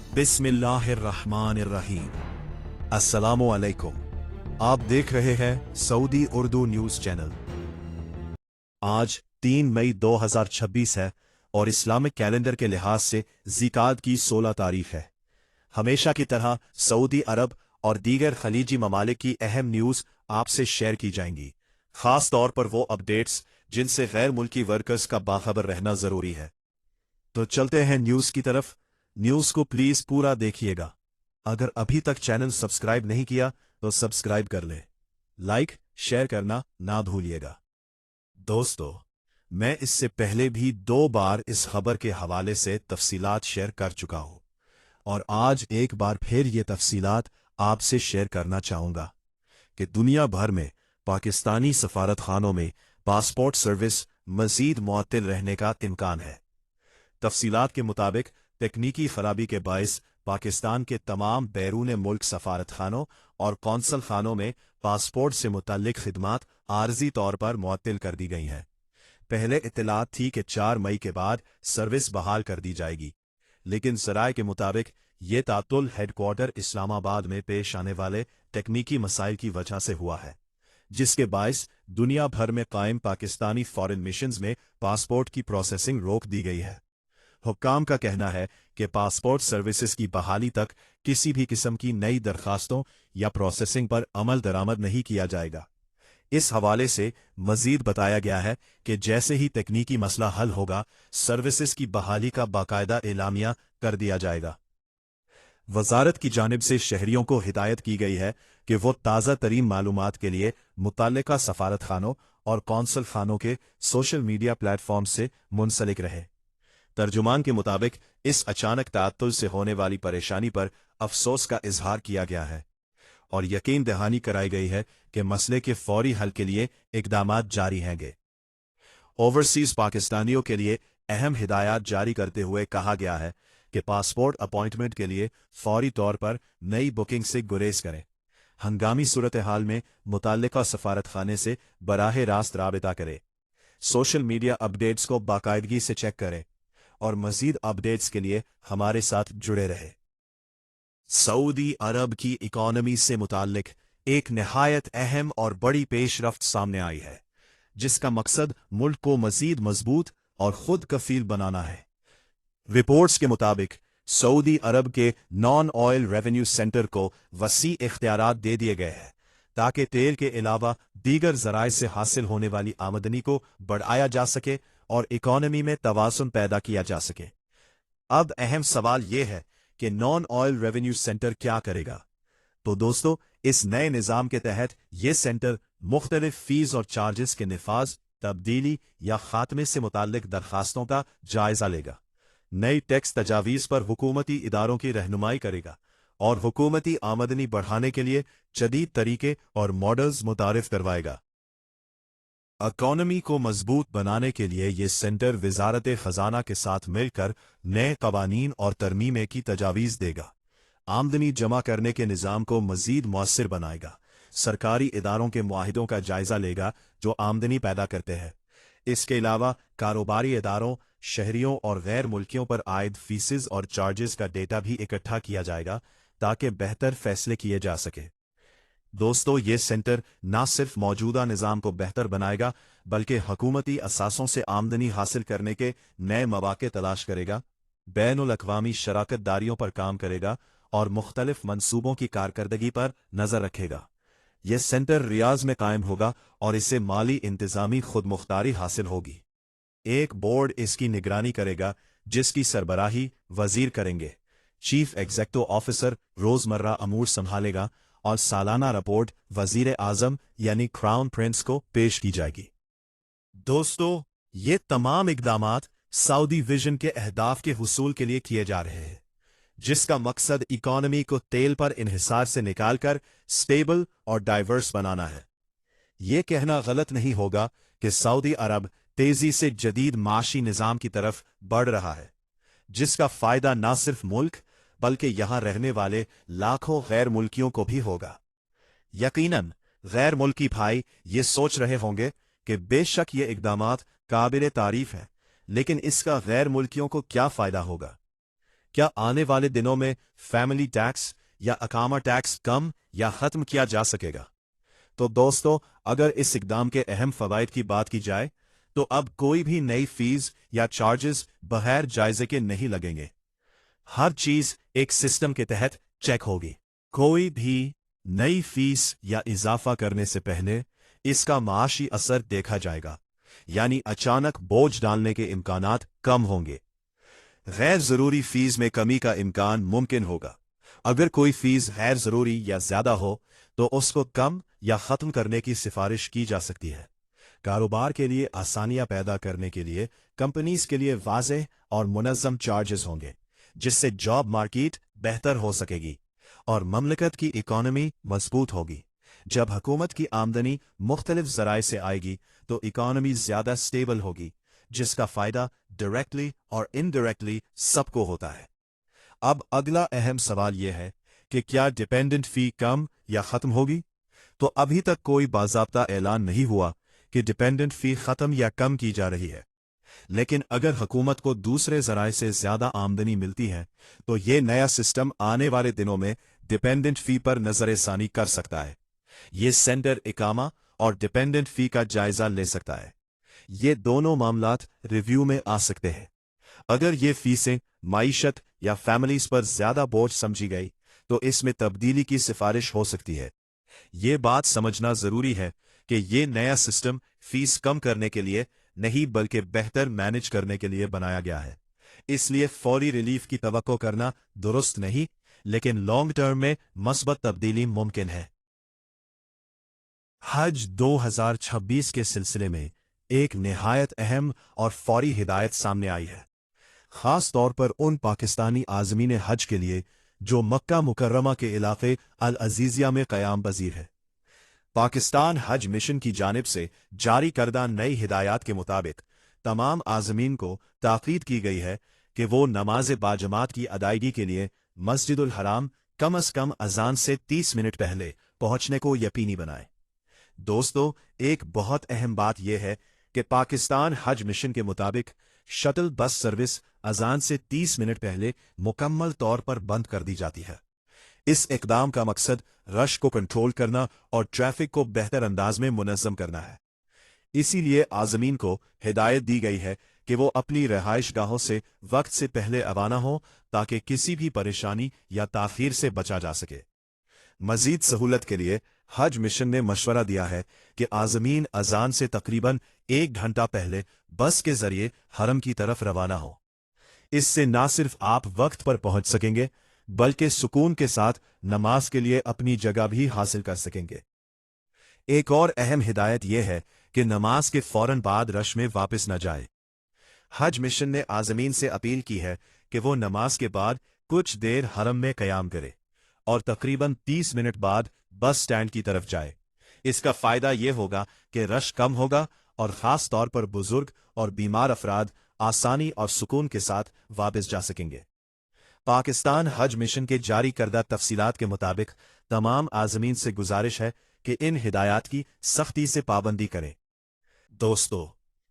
बिस्मिल्लाहिर्रहमानिर्रहीम। अस्सलामु अलैकुम। आप देख रहे हैं सऊदी उर्दू न्यूज चैनल। आज 3 मई 2026 है और इस्लामिक कैलेंडर के लिहाज से ज़िकात की 16 तारीख है। हमेशा की तरह सऊदी अरब और दीगर खलीजी ममालिक की अहम न्यूज़ आपसे शेयर की जाएंगी, खास तौर पर वो अपडेट्स जिनसे गैर मुल्की वर्कर्स का बाखबर रहना ज़रूरी है। तो चलते हैं न्यूज़ की तरफ। न्यूज़ को प्लीज़ पूरा देखिएगा। अगर अभी तक चैनल सब्सक्राइब नहीं किया तो सब्सक्राइब कर ले, लाइक शेयर करना ना भूलिएगा। दोस्तों, मैं इससे पहले भी 2 बार इस खबर के हवाले से तफसीलात शेयर कर चुका हूं और आज एक बार फिर ये तफसीलात आपसे शेयर करना चाहूंगा कि दुनिया भर में पाकिस्तानी सफारतखानों में पासपोर्ट सर्विस मज़ीद मुअत्तल रहने का इम्कान है। तफसीलात के मुताबिक तकनीकी खराबी के बायस पाकिस्तान के तमाम बैरून मुल्क सफारतखानों और कौंसल खानों में पासपोर्ट से मुतल्लिक खिदमात आर्जी तौर पर मुअत्तल कर दी गई हैं। पहले इत्तलात थी कि 4 मई के बाद सर्विस बहाल कर दी जाएगी, लेकिन ज़राए के मुताबिक ये तातुल हेडक्वार्टर इस्लामाबाद में पेश आने वाले तकनीकी मसाइल की वजह से हुआ है, जिसके बायस दुनिया भर में कायम पाकिस्तानी फॉरेन मिशंस में पासपोर्ट की प्रोसेसिंग रोक दी गई है। हुक्काम का कहना है कि पासपोर्ट सर्विसेज की बहाली तक किसी भी किस्म की नई दरखास्तों या प्रोसेसिंग पर अमल दरामद नहीं किया जाएगा। इस हवाले से मजीद बताया गया है कि जैसे ही तकनीकी मसला हल होगा, सर्विसेज की बहाली का बाकायदा एलामिया कर दिया जाएगा। वजारत की जानिब से शहरियों को हिदायत की गई है कि वो ताज़ा तरीन मालूमात के लिए मुतल्लिका सफारतखानों और कौंसल खानों के सोशल मीडिया प्लेटफॉर्म से मुंसलिक रहे। तर्जुमान के मुताबिक इस अचानक ताअत्तुल से होने वाली परेशानी पर अफसोस का इजहार किया गया है और यकीन दहानी कराई गई है कि मसले के फौरी हल के लिए इकदामात जारी हैंगे। ओवरसीज पाकिस्तानियों के लिए अहम हिदायत जारी करते हुए कहा गया है कि पासपोर्ट अपॉइंटमेंट के लिए फौरी तौर पर नई बुकिंग से गुरेज करें। हंगामी सूरत हाल में मुतल्लिका सफारतखाने से बराह रास्त राबिता करें। सोशल मीडिया अपडेट्स को बाकायदगी से चेक करें और मजीद अपडेट्स के लिए हमारे साथ जुड़े रहे। सऊदी अरब की इकॉनमी से मुताल्लिक एक नहायत अहम और बड़ी पेशरफ्त सामने आई है, जिसका मकसद मुल्क को मजीद मजबूत और खुद कफील बनाना है। रिपोर्ट्स के मुताबिक सऊदी अरब के नॉन ऑयल रेवेन्यू सेंटर को वसी इख्तियारात दे दिए गए हैं ताकि तेल के अलावा दीगर जराए से हासिल होने वाली आमदनी को बढ़ाया जा सके और इकॉनमी में तवाज़ुन पैदा किया जा सके। अब अहम सवाल यह है कि नॉन ऑयल रेवेन्यू सेंटर क्या करेगा। तो दोस्तों, इस नए निज़ाम के तहत यह सेंटर मुख्तलिफ फीस और चार्जेस के निफाज, तब्दीली या खात्मे से मुताल्लिक दरखास्तों का जायजा लेगा, नई टैक्स तजावीज़ पर हुकूमती इदारों की रहनुमाई करेगा और हुकूमती आमदनी बढ़ाने के लिए जदीद तरीके और मॉडल्स मुतारिफ करवाएगा। इकॉनमी को मजबूत बनाने के लिए ये सेंटर वजारत खजाना के साथ मिलकर नए कवानीन और तरमीमें की तजावीज़ देगा, आमदनी जमा करने के निज़ाम को मजीद मौसर बनाएगा, सरकारी इदारों के मुआहिदों का जायजा लेगा जो आमदनी पैदा करते हैं। इसके अलावा कारोबारी इदारों, शहरियों और गैर मुल्कियों पर आयद फीसेस और चार्जेस का डेटा भी इकट्ठा किया जाएगा ताकि बेहतर फैसले किए जा सके। दोस्तों, ये सेंटर न सिर्फ मौजूदा निज़ाम को बेहतर बनाएगा बल्कि हुकूमती असासों से आमदनी हासिल करने के नए मौके तलाश करेगा, बैनुल अक़वामी शराकत दारियों पर काम करेगा और मुख्तलिफ मंसूबों की कारकर्दगी पर नज़र रखेगा। यह सेंटर रियाज में कायम होगा और इसे माली इंतज़ामी खुद मुख्तारी हासिल होगी। एक बोर्ड इसकी निगरानी करेगा जिसकी सरबराही वजीर करेंगे। चीफ एग्जेक्टिव ऑफिसर रोज़मर्रा अमूर संभालेगा और सालाना रिपोर्ट वजीर आजम यानी क्राउन प्रिंस को पेश की जाएगी। दोस्तों, ये तमाम इकदामात सऊदी विजन के अहदाफ के हुसूल के लिए किए जा रहे हैं, जिसका मकसद इकॉनमी को तेल पर इन्हिसार से निकालकर स्टेबल और डाइवर्स बनाना है। ये कहना गलत नहीं होगा कि सऊदी अरब तेजी से जदीद माशी निज़ाम की तरफ बढ़ रहा है, जिसका फायदा न सिर्फ मुल्क बल्कि यहां रहने वाले लाखों गैर मुल्कियों को भी होगा। यकीनन गैर मुल्की भाई ये सोच रहे होंगे कि बेशक ये इकदामात काबिल तारीफ है, लेकिन इसका गैर मुल्कियों को क्या फायदा होगा। क्या आने वाले दिनों में फैमिली टैक्स या अकामा टैक्स कम या खत्म किया जा सकेगा? तो दोस्तों, अगर इस इकदाम के अहम फवाइद की बात की जाए तो अब कोई भी नई फीस या चार्जेस बगैर जायजे के नहीं लगेंगे। हर चीज एक सिस्टम के तहत चेक होगी। कोई भी नई फीस या इजाफा करने से पहले इसका माशी असर देखा जाएगा, यानी अचानक बोझ डालने के इम्कानात कम होंगे। गैर जरूरी फीस में कमी का इम्कान मुमकिन होगा। अगर कोई फीस गैर जरूरी या ज्यादा हो तो उसको कम या खत्म करने की सिफारिश की जा सकती है। कारोबार के लिए आसानियां पैदा करने के लिए कंपनीज के लिए वाज़ेह और मुनज़्ज़म चार्जेस होंगे, जिससे जॉब मार्केट बेहतर हो सकेगी और ममलकत की इकॉनमी मजबूत होगी। जब हुकूमत की आमदनी मुख्तलिफ ज़राए से आएगी तो इकॉनमी ज्यादा स्टेबल होगी, जिसका फायदा डायरेक्टली और इनडायरेक्टली सबको होता है। अब अगला अहम सवाल यह है कि क्या डिपेंडेंट फी कम या खत्म होगी? तो अभी तक कोई बाज़ाब्ता ऐलान नहीं हुआ कि डिपेंडेंट फी खत्म या कम की जा रही है, लेकिन अगर हुकूमत को दूसरे ज़राए से ज्यादा आमदनी मिलती है तो ये नया सिस्टम आने वाले दिनों में डिपेंडेंट फी पर नजरसानी कर सकता है। ये सेंटर इकामा और डिपेंडेंट फी का जायजा ले सकता है। ये दोनों मामलात रिव्यू में आ सकते हैं। अगर ये फीसें माईशत या फैमिलीज पर ज्यादा बोझ समझी गई तो इसमें तब्दीली की सिफारिश हो सकती है। ये बात समझना जरूरी है कि ये नया सिस्टम फीस कम करने के लिए नहीं बल्कि बेहतर मैनेज करने के लिए बनाया गया है। इसलिए फौरी रिलीफ की तवक्को करना दुरुस्त नहीं, लेकिन लॉन्ग टर्म में मस्बत तब्दीली मुमकिन है। हज 2026 के सिलसिले में एक निहायत अहम और फौरी हिदायत सामने आई है, खास तौर पर उन पाकिस्तानी आज़मीन हज के लिए जो मक्का मुकर्रमा के इलाके अल अजीजिया में क़याम पज़ीर है। पाकिस्तान हज मिशन की जानिब से जारी करदा नई हिदायत के मुताबिक तमाम आज़मीन को ताकीद की गई है कि वो नमाज बाजमात की अदायगी के लिए मस्जिदुल हराम कम अज़ कम अजान से 30 मिनट पहले पहुंचने को यकीनी बनाएं। दोस्तों, एक बहुत अहम बात यह है कि पाकिस्तान हज मिशन के मुताबिक शटल बस सर्विस अजान से 30 मिनट पहले मुकम्मल तौर पर बंद कर दी जाती है। इस इकदाम का मकसद रश को कंट्रोल करना और ट्रैफिक को बेहतर अंदाज में मुनज़्ज़म करना है। इसीलिए आज़मीन को हिदायत दी गई है कि वो अपनी रहाइश गाहों से वक्त से पहले रवाना हो ताकि किसी भी परेशानी या ताख़ीर से बचा जा सके। मजीद सहूलत के लिए हज मिशन ने मशवरा दिया है कि आज़मीन अजान से तकरीबन 1 घंटा पहले बस के जरिए हरम की तरफ रवाना हो। इससे न सिर्फ आप वक्त पर पहुंच सकेंगे बल्कि सुकून के साथ नमाज के लिए अपनी जगह भी हासिल कर सकेंगे। एक और अहम हिदायत यह है कि नमाज के फौरन बाद रश में वापस न जाए। हज मिशन ने आज़मीन से अपील की है कि वो नमाज के बाद कुछ देर हरम में क़याम करे और तकरीबन 30 मिनट बाद बस स्टैंड की तरफ जाए। इसका फायदा यह होगा कि रश कम होगा और ख़ास तौर पर बुजुर्ग और बीमार अफराद आसानी और सुकून के साथ वापस जा सकेंगे। पाकिस्तान हज मिशन के जारी करदा तफसीलात के मुताबिक तमाम आज़मीन से गुजारिश है कि इन हिदायत की सख्ती से पाबंदी करें। दोस्तों,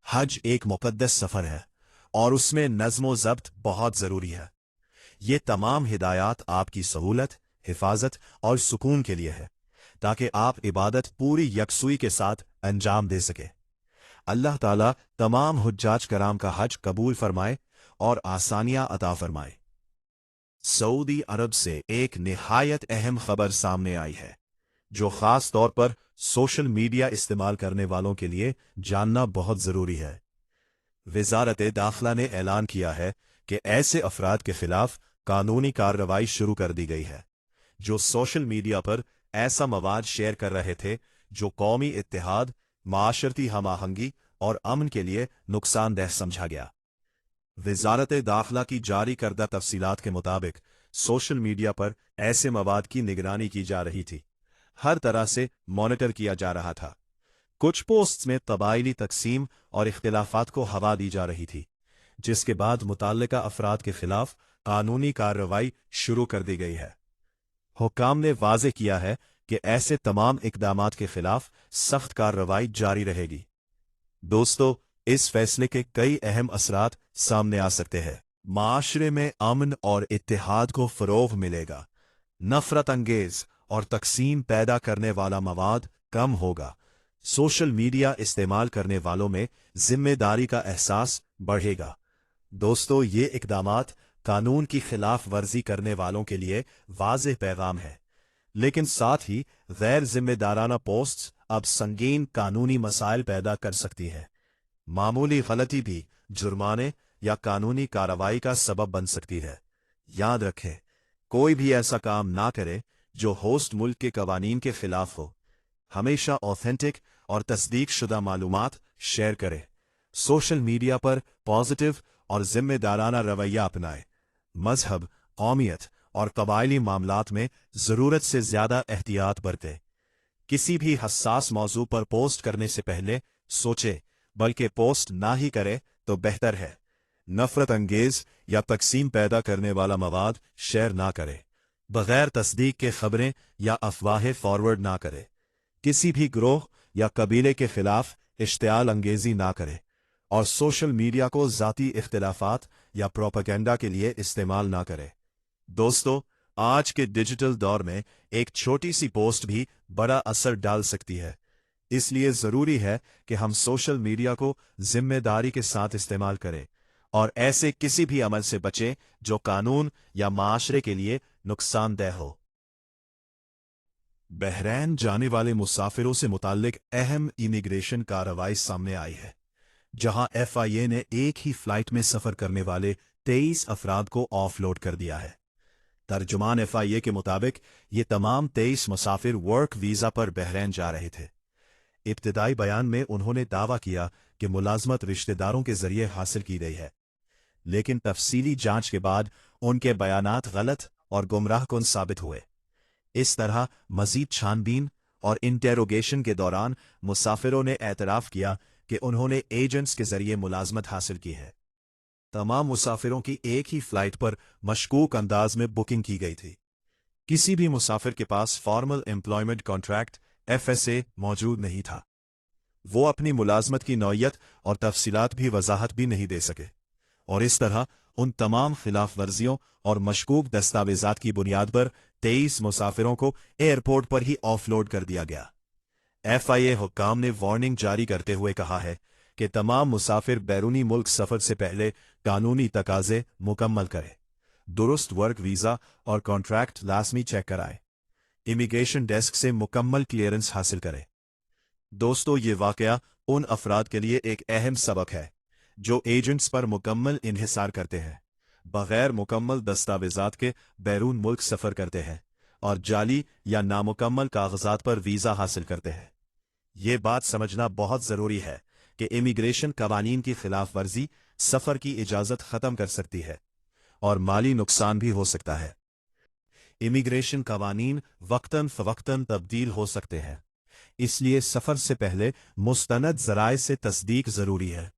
हज एक मुक़द्दस सफ़र है और उसमें नज़्म ज़ब्त बहुत ज़रूरी है। ये तमाम हिदायत आपकी सहूलत, हिफाजत और सुकून के लिए है ताकि आप इबादत पूरी यकसुई के साथ अंजाम दे सके। अल्लाह ताला तमाम हुज्जाज कराम का हज कबूल फरमाए और आसानियां अता फरमाए। सऊदी अरब से एक निहायत अहम खबर सामने आई है जो खास तौर पर सोशल मीडिया इस्तेमाल करने वालों के लिए जानना बहुत जरूरी है। वज़ारत दाखिला ने ऐलान किया है कि ऐसे अफराद के खिलाफ कानूनी कार्रवाई शुरू कर दी गई है जो सोशल मीडिया पर ऐसा मवाद शेयर कर रहे थे जो कौमी इत्तेहाद, माशरती हमाहंगी और अमन के लिए नुकसानदेह समझा गया। वज़ारत दाखिला की जारी करदा तफसीलात के मुताबिक सोशल मीडिया पर ऐसे मवाद की निगरानी की जा रही थी, हर तरह से मॉनिटर किया जा रहा था। कुछ पोस्ट्स में कबाइली तकसीम और इख्तिलाफात को हवा दी जा रही थी, जिसके बाद मुताल्लिका अफराद के खिलाफ कानूनी कार्रवाई शुरू कर दी गई है। हुक्काम ने वाज़ेह किया है कि ऐसे तमाम इक़दामात के खिलाफ सख्त कार्रवाई जारी रहेगी। दोस्तों, इस फैसले के कई अहम असरात सामने आ सकते हैं। माशरे में अमन और इत्तेहाद को फ़रोग़ मिलेगा। नफ़रत अंगेज़ और तक़सीम पैदा करने वाला मवाद कम होगा। सोशल मीडिया इस्तेमाल करने वालों में ज़िम्मेदारी का एहसास बढ़ेगा। दोस्तों, ये इक़दामात कानून की खिलाफ वर्जी करने वालों के लिए वाज़ेह पैगाम है, लेकिन साथ ही गैर जिम्मेदाराना पोस्ट्स अब संगीन कानूनी मसाइल पैदा कर सकती हैं। मामूली गलती भी जुर्माने या कानूनी कार्रवाई का सबब बन सकती है। याद रखें, कोई भी ऐसा काम ना करे जो होस्ट मुल्क के कवानीन के खिलाफ हो। हमेशा ऑथेंटिक और तस्दीक शुदा मालूमात शेयर करें। सोशल मीडिया पर पॉजिटिव और जिम्मेदाराना रवैया अपनाएं। मजहब, कौमियत और कबायली मामलात में ज़रूरत से ज़्यादा एहतियात बरतें। किसी भी हसास मौजू पर पोस्ट करने से पहले सोचे, बल्कि पोस्ट ना ही करे तो बेहतर है। नफ़रत अंगेज़ या तक़सीम पैदा करने वाला मवाद शेयर ना करे। बग़ैर तस्दीक के खबरें या अफवाहें फॉरवर्ड ना करे। किसी भी ग्रोह या कबीले के खिलाफ इश्तियाल अंगेज़ी ना करे और सोशल मीडिया को ज़ाती इख्तिलाफ़ात या प्रोपेगेंडा के लिए इस्तेमाल ना करे। दोस्तों, आज के डिजिटल दौर में एक छोटी सी पोस्ट भी बड़ा असर डाल सकती है। इसलिए ज़रूरी है कि हम सोशल मीडिया को जिम्मेदारी के साथ इस्तेमाल करें और ऐसे किसी भी अमल से बचें जो कानून या माशरे के लिए नुकसानदेह हो। बहरैन जाने वाले मुसाफिरों से मुताल्लिक अहम इमिग्रेशन कार्रवाई सामने आई है, जहां FIA ने एक ही फ्लाइट में सफ़र करने वाले 23 अफराद को ऑफलोड कर दिया है। तर्जुमान FIA के मुताबिक ये तमाम 23 मुसाफिर वर्क वीज़ा पर बहरैन जा रहे थे। इब्तिदाई बयान में उन्होंने दावा किया कि मुलाजमत रिश्तेदारों के जरिए हासिल की गई है, लेकिन तफसीली जांच के बाद उनके बयानात गलत और गुमराहकुन साबित हुए। इस तरह मजीद छानबीन और इंटेरोगेशन के दौरान मुसाफिरों ने एतराफ़ किया कि उन्होंने एजेंट्स के जरिए मुलाजमत हासिल की है। तमाम मुसाफिरों की एक ही फ्लाइट पर मशकूक अंदाज में बुकिंग की गई थी। किसी भी मुसाफिर के पास फॉर्मल एम्प्लॉयमेंट कॉन्ट्रैक्ट FSA मौजूद नहीं था। वो अपनी मुलाजमत की नौयत और तफसीलात भी वजाहत भी नहीं दे सके, और इस तरह उन तमाम खिलाफ वर्जियों और मशकूक दस्तावेजात की बुनियाद पर 23 मुसाफिरों को एयरपोर्ट पर ही ऑफलोड कर दिया गया। FIA हुक्काम ने वार्निंग जारी करते हुए कहा है कि तमाम मुसाफिर बैरूनी मुल्क सफ़र से पहले कानूनी तकाज़े मुकम्मल करें, दुरुस्त वर्क वीज़ा और कॉन्ट्रैक्ट लाज़मी चेक कराएं, इमिग्रेशन डेस्क से मुकम्मल क्लियरेंस हासिल करें। दोस्तों, ये वाक़या उन अफराद के लिए एक अहम सबक है जो एजेंट्स पर मुकम्मल इन्हिसार करते हैं, बग़ैर मुकम्मल दस्तावेजात के बैरून मुल्क सफ़र करते हैं और जाली या नामुकम्मल कागजात पर वीज़ा हासिल करते हैं। ये बात समझना बहुत ज़रूरी है कि इमिग्रेशन कवानीन की खिलाफ वर्जी सफ़र की इजाज़त ख़त्म कर सकती है और माली नुकसान भी हो सकता है। इमिग्रेशन कवानीन वक्तन फ़वक्तन तब्दील हो सकते हैं, इसलिए सफ़र से पहले मुस्तनद ज़राए से तस्दीक ज़रूरी है।